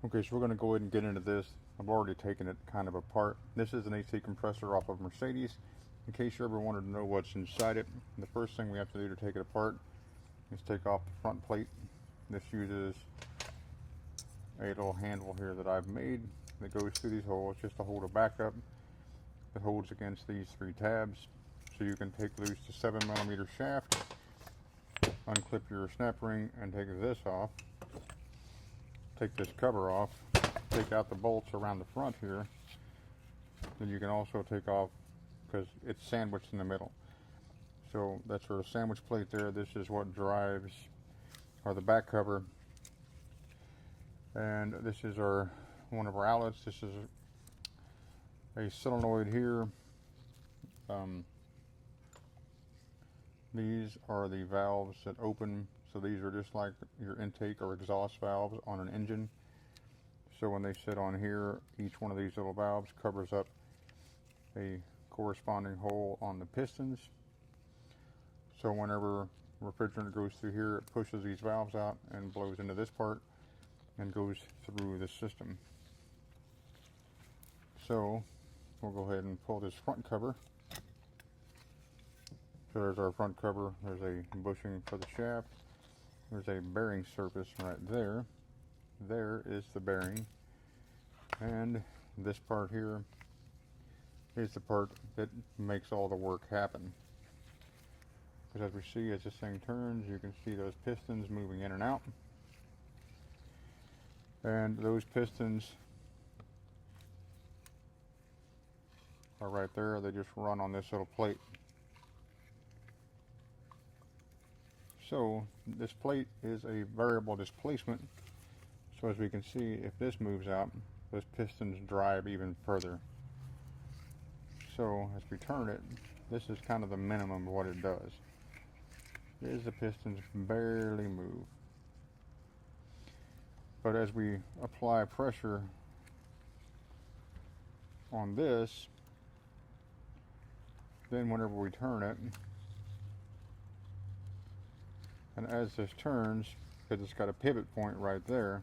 Okay, so we're going to go ahead and get into this. I've already taken it kind of apart. This is an AC compressor off of Mercedes. In case you ever wanted to know what's inside it, the first thing we have to do to take it apart is take off the front plate. This uses a little handle here that I've made that goes through these holes just to hold a backup that holds against these three tabs. So you can take loose the 7mm shaft, unclip your snap ring, and take this off. Take this cover off, take out the bolts around the front here. Then you can also take off, because it's sandwiched in the middle. So that's our sandwich plate there. This is what drives, or the back cover. And this is one of our outlets. This is a solenoid here. These are the valves that open. So these are just like your intake or exhaust valves on an engine. So when they sit on here, each one of these little valves covers up a corresponding hole on the pistons. So whenever refrigerant goes through here, it pushes these valves out and blows into this part and goes through the system. So we'll go ahead and pull this front cover. So there's our front cover. There's a bushing for the shaft. There's a bearing surface right there. There is the bearing. And this part here is the part that makes all the work happen. Because as we see, as this thing turns, you can see those pistons moving in and out. And those pistons are right there. They just run on this little plate. So this plate is a variable displacement. So as we can see, if this moves out, those pistons drive even further. So as we turn it, this is kind of the minimum of what it does. Is the pistons barely move. But as we apply pressure on this, then whenever we turn it, and as this turns, because it's got a pivot point right there,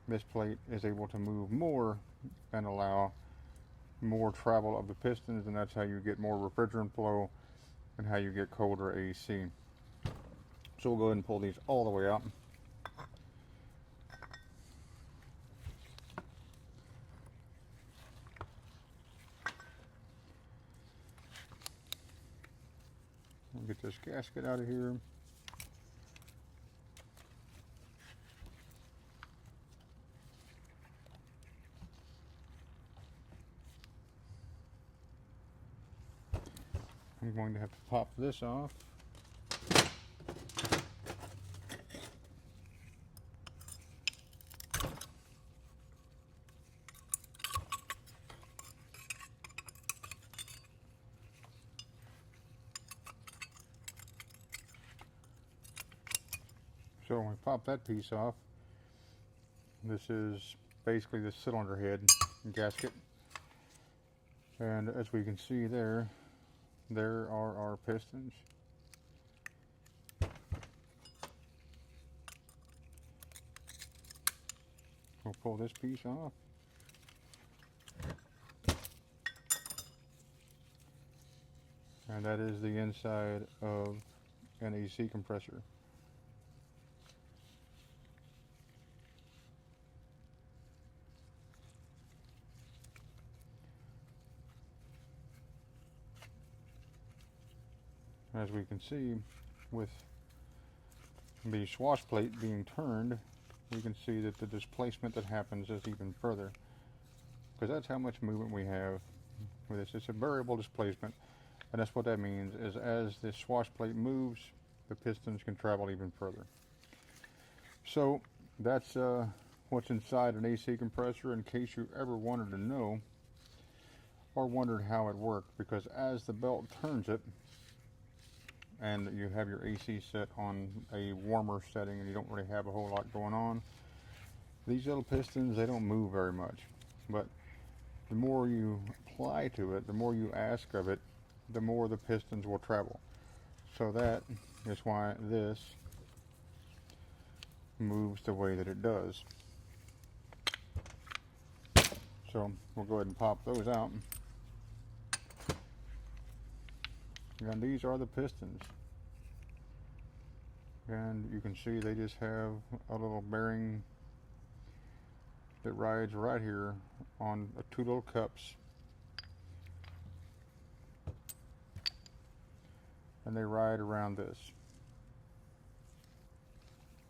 this plate is able to move more and allow more travel of the pistons, and that's how you get more refrigerant flow and how you get colder AC. So we'll go ahead and pull these all the way out. We'll get this gasket out of here. I'm going to have to pop this off. So when we pop that piece off, this is basically the cylinder head gasket. And as we can see there are our pistons. We'll pull this piece off. And that is the inside of an AC compressor. As we can see, with the swash plate being turned, we can see that the displacement that happens is even further, because that's how much movement we have with this. It's a variable displacement, and that's what that means, is as the swash plate moves, the pistons can travel even further. So that's what's inside an AC compressor, in case you ever wanted to know or wondered how it worked, because as the belt turns it, and you have your AC set on a warmer setting and you don't really have a whole lot going on, these little pistons, they don't move very much. But the more you apply to it, the more you ask of it, the more the pistons will travel. So that is why this moves the way that it does. So we'll go ahead and pop those out. And these are the pistons. And you can see they just have a little bearing that rides right here on two little cups. And they ride around this.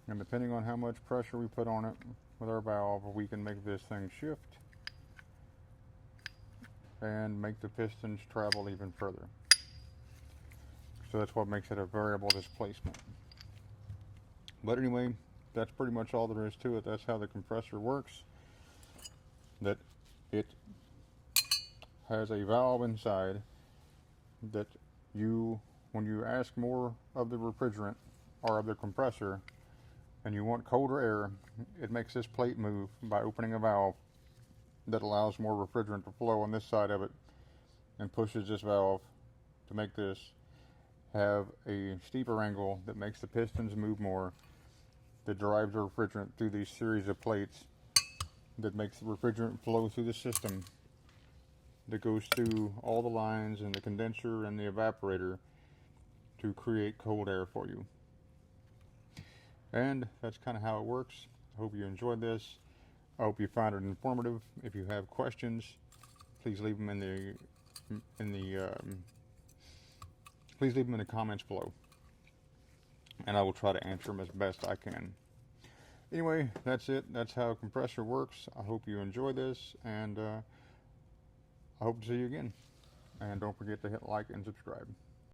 And depending on how much pressure we put on it with our valve, we can make this thing shift and make the pistons travel even further. So that's what makes it a variable displacement. But anyway, that's pretty much all there is to it. That's how the compressor works. That it has a valve inside that when you ask more of the refrigerant or of the compressor and you want colder air, it makes this plate move by opening a valve that allows more refrigerant to flow on this side of it and pushes this valve to make this have a steeper angle that makes the pistons move more, that drives the refrigerant through these series of plates, that makes the refrigerant flow through the system, that goes through all the lines and the condenser and the evaporator to create cold air for you. And that's kind of how it works. I hope you enjoyed this. I hope you found it informative. If you have questions, please leave them in the comments below, and I will try to answer them as best I can. Anyway, that's it. That's how a compressor works. I hope you enjoy this, and I hope to see you again. And don't forget to hit like and subscribe.